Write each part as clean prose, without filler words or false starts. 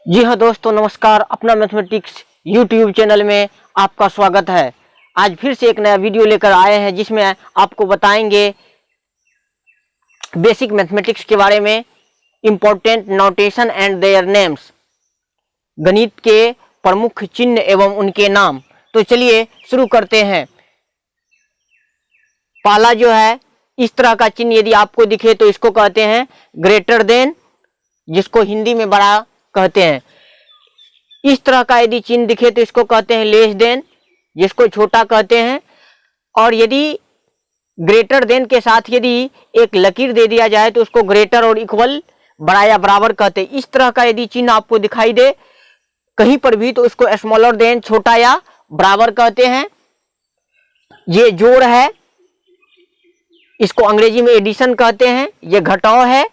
जी हाँ दोस्तों, नमस्कार। अपना मैथमेटिक्स यूट्यूब चैनल में आपका स्वागत है। आज फिर से एक नया वीडियो लेकर आए हैं जिसमें आपको बताएंगे बेसिक मैथमेटिक्स के बारे में, important notation and their names, गणित के प्रमुख चिन्ह एवं उनके नाम। तो चलिए शुरू करते हैं। पहला जो है, इस तरह का चिन्ह यदि आपको दिखे तो इसको कहते हैं ग्रेटर देन, जिसको हिंदी में बड़ा कहते हैं। इस तरह का यदि चिन्ह दिखे तो इसको कहते हैं लेस देन, जिसको छोटा कहते हैं। और यदि ग्रेटर देन के साथ यदि एक लकीर दे दिया जाए तो उसको ग्रेटर और इक्वल, बड़ा या बराबर कहते हैं। इस तरह का यदि चिन्ह आपको दिखाई दे कहीं पर भी तो इसको स्मॉलर देन, छोटा या बराबर कहते हैं। ये जोड़ है, इसको अंग्रेजी में एडिशन कहते हैं। ये घटाव है,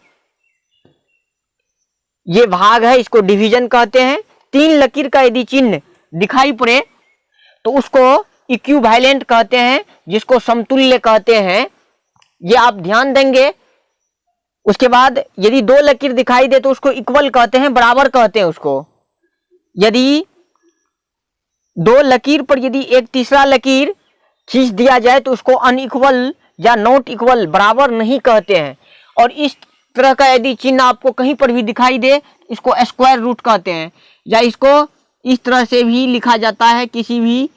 ये भाग है, इसको डिवीजन कहते हैं। तीन लकीर का यदि चिन्ह दिखाई पड़े तो उसको इक्विवेलेंट कहते हैं, जिसको समतुल्य कहते हैं। ये आप ध्यान देंगे। उसके बाद यदि दो लकीर दिखाई दे तो उसको इक्वल कहते हैं, बराबर कहते हैं उसको। यदि दो लकीर पर यदि एक तीसरा लकीर खींच दिया जाए तो उसको अनइक्वल या नॉट इक्वल, बराबर नहीं कहते हैं। और इस तरह का यदि चिन्ह आपको कहीं पर भी दिखाई दे इसको स्क्वायर रूट कहते हैं, या इसको इस तरह से भी लिखा जाता है। किसी भी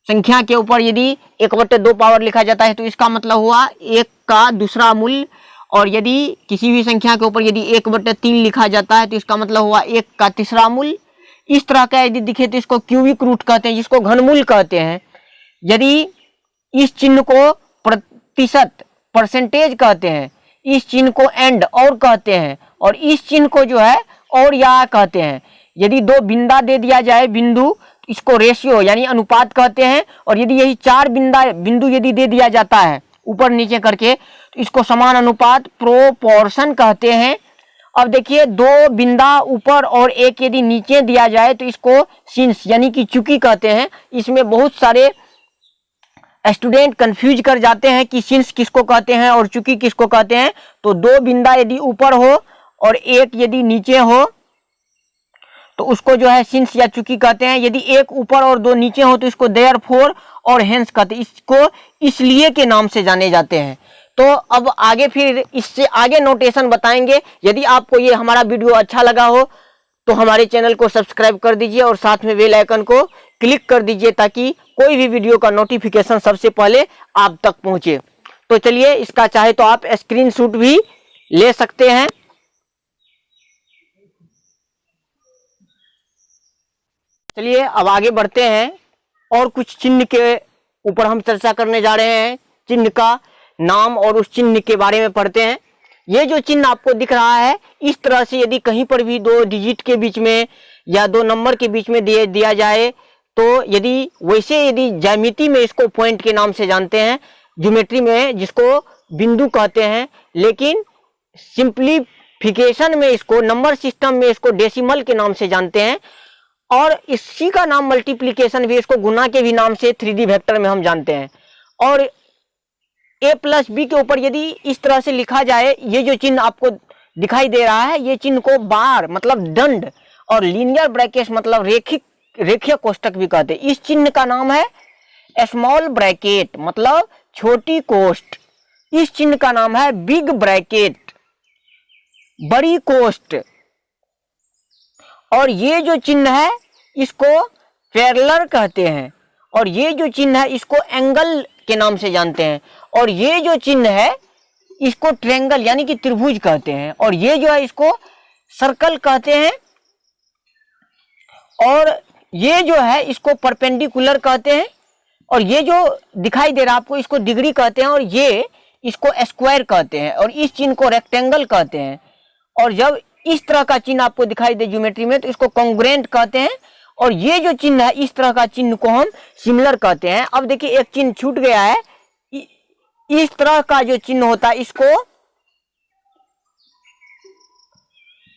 संख्या के ऊपर यदि 1/2 पावर लिखा जाता है तो इसका मतलब हुआ 1 का दूसरा मूल। और यदि किसी भी संख्या के ऊपर यदि 1/3 लिखा जाता है तो इसका मतलब हुआ 1 का तीसरा मूल। इस तरह का यदि दिखे तो इसको क्यूबिक रूट कहते हैं, जिसको घनमूल कहते हैं। यदि इस चिन्ह को प्रतिशत, परसेंटेज कहते हैं। इस चिन्ह को एंड, और कहते हैं। और इस चिन्ह को जो है और या कहते हैं। यदि दो बिंदा दे दिया जाए, बिंदु, इसको रेशियो यानी अनुपात कहते हैं। और यदि यही 4 बिंदु यदि दे दिया जाता है ऊपर नीचे करके तो इसको समान अनुपात, प्रोपोर्शन कहते हैं। अब देखिए, 2 बिंदा ऊपर और एक यदि नीचे दिया जाए तो इसको सिंस यानी कि चूकी कहते हैं। इसमें बहुत सारे स्टूडेंट कंफ्यूज कर जाते हैं कि सिंस किसको कहते हैं और चूकी किसको कहते हैं। तो 2 बिंदा यदि ऊपर हो और एक यदि नीचे हो तो उसको जो है सिंस या चूकी कहते हैं। यदि एक ऊपर और 2 नीचे हो तो इसको देयरफॉर और हेंस कहते हैं। इसको इसलिए के नाम से जाने जाते हैं। तो अब आगे फिर इससे आगे नोटेशन बताएंगे। यदि आपको ये हमारा वीडियो अच्छा लगा हो तो हमारे चैनल को सब्सक्राइब कर दीजिए और साथ में बेल आइकन को क्लिक कर दीजिए ताकि कोई भी वीडियो का नोटिफिकेशन सबसे पहले आप तक पहुंचे। तो चलिए, इसका चाहे तो आप स्क्रीनशॉट भी ले सकते हैं। चलिए अब आगे बढ़ते हैं और कुछ चिन्ह के ऊपर हम चर्चा करने जा रहे हैं। चिन्ह का नाम और उस चिन्ह के बारे में पढ़ते हैं। ये जो चिन्ह आपको दिख रहा है, इस तरह से यदि कहीं पर भी 2 डिजिट के बीच में या 2 नंबर के बीच में दिया जाए तो यदि वैसे यदि ज्यामिति में इसको पॉइंट के नाम से जानते हैं, ज्योमेट्री में जिसको बिंदु कहते हैं, लेकिन सिंप्लीफिकेशन में इसको, नंबर सिस्टम में इसको डेसिमल के नाम से जानते हैं। और इसी का नाम मल्टीप्लिकेशन भी, इसको गुना के भी नाम से 3D वेक्टर में हम जानते हैं। और a+b के ऊपर यदि इस तरह से लिखा जाए, ये जो चिन्ह आपको दिखाई दे रहा है, ये चिन्ह को बार मतलब दंड और लीनियर ब्रैकेट मतलब रेखीय कोष्ठक भी कहते हैं। इस चिन्ह का नाम है स्मॉल ब्रैकेट मतलब छोटी कोष्ठ। इस चिन्ह का नाम है बिग ब्रैकेट, बड़ी कोष्ठ। और ये जो चिन्ह है इसको पैरेलल कहते हैं। और ये जो चिन्ह है इसको एंगल के नाम से जानते हैं। और ये जो चिन्ह है इसको ट्रायंगल यानी कि त्रिभुज कहते हैं। और ये जो है इसको सर्कल कहते हैं। और ये जो है इसको परपेंडिकुलर कहते हैं। और ये जो दिखाई दे रहा है आपको, इसको डिग्री कहते हैं। और ये इसको स्क्वायर कहते हैं। और इस चिन्ह को रेक्टेंगल कहते हैं। और जब इस तरह का चिन्ह आपको दिखाई दे ज्योमेट्री में तो इसको कॉन्ग्रुएंट कहते हैं। और ये जो चिन्ह है, इस तरह का चिन्ह को हम सिमिलर कहते हैं। अब देखिए, एक चिन्ह छूट गया है। इस तरह का जो चिन्ह होता है इसको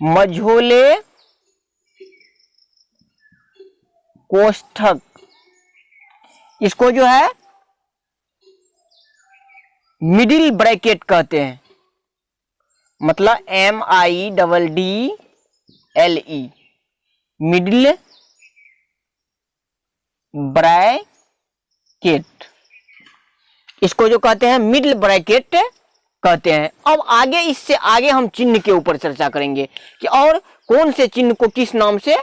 मझोले कोष्ठक, इसको जो है मिडिल ब्रैकेट कहते हैं। मतलब MIDDLE। मिडिल ब्रैकेट, इसको जो कहते हैं मिडिल ब्रैकेट कहते हैं। अब आगे, इससे आगे हम चिन्ह के ऊपर चर्चा करेंगे कि और कौन से चिन्ह को किस नाम से।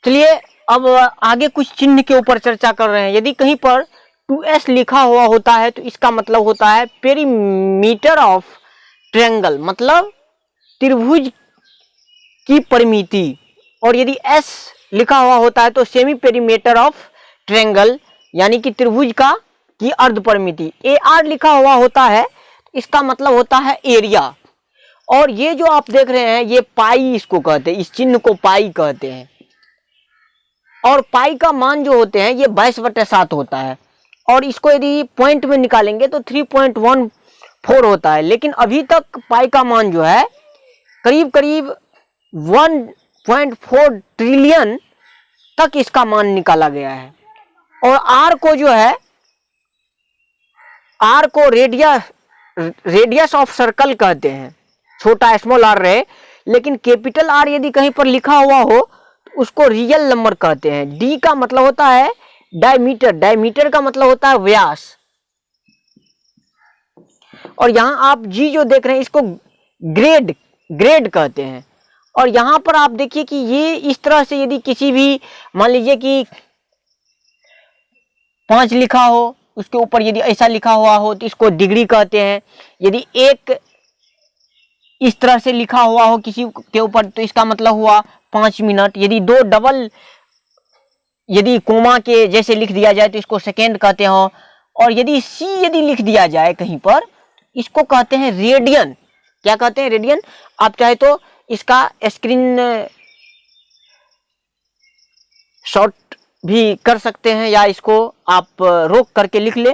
चलिए अब आगे कुछ चिन्ह के ऊपर चर्चा कर रहे हैं। यदि कहीं पर 2s लिखा हुआ होता है तो इसका मतलब होता है पेरीमीटर ऑफ ट्रायंगल, मतलब त्रिभुज की परिमिति। और यदि s लिखा हुआ होता है तो सेमी पेरीमीटर ऑफ ट्रायंगल, यानी कि त्रिभुज की अर्ध परिमिति। AR लिखा हुआ होता है, इसका मतलब होता है एरिया। और ये जो आप देख रहे हैं ये पाई इसको कहते हैं, इस चिन्ह को पाई कहते हैं। और पाई का मान जो होते हैं ये 22/7 होता है। और इसको यदि पॉइंट में निकालेंगे तो 3.14 होता है। लेकिन अभी तक पाई का मान जो है करीब करीब 1.4 ट्रिलियन तक इसका मान निकाला गया है। और आर को जो है, आर को रेडियस ऑफ सर्कल कहते हैं, छोटा स्मॉल आर रहे। लेकिन कैपिटल आर यदि कहीं पर लिखा हुआ हो तो उसको रियल नंबर कहते हैं। डी का मतलब होता है डायमीटर, डायमीटर का मतलब होता है व्यास। और यहां आप जी जो देख रहे हैं इसको ग्रेड कहते हैं। और यहां पर आप देखिए कि ये इस तरह से यदि किसी भी, मान लीजिए कि 5 लिखा हो, उसके ऊपर यदि ऐसा लिखा हुआ हो तो इसको डिग्री कहते हैं। यदि 1 इस तरह से लिखा हुआ हो किसी के ऊपर तो इसका मतलब हुआ 5 मिनट। यदि 2 डबल यदि कोमा के जैसे लिख दिया जाए तो इसको सेकेंड कहते हो। और यदि सी यदि लिख दिया जाए कहीं पर, इसको कहते हैं रेडियन। क्या कहते हैं? रेडियन। आप चाहे तो इसका स्क्रीन शॉट भी कर सकते हैं या इसको आप रोक करके लिख ले।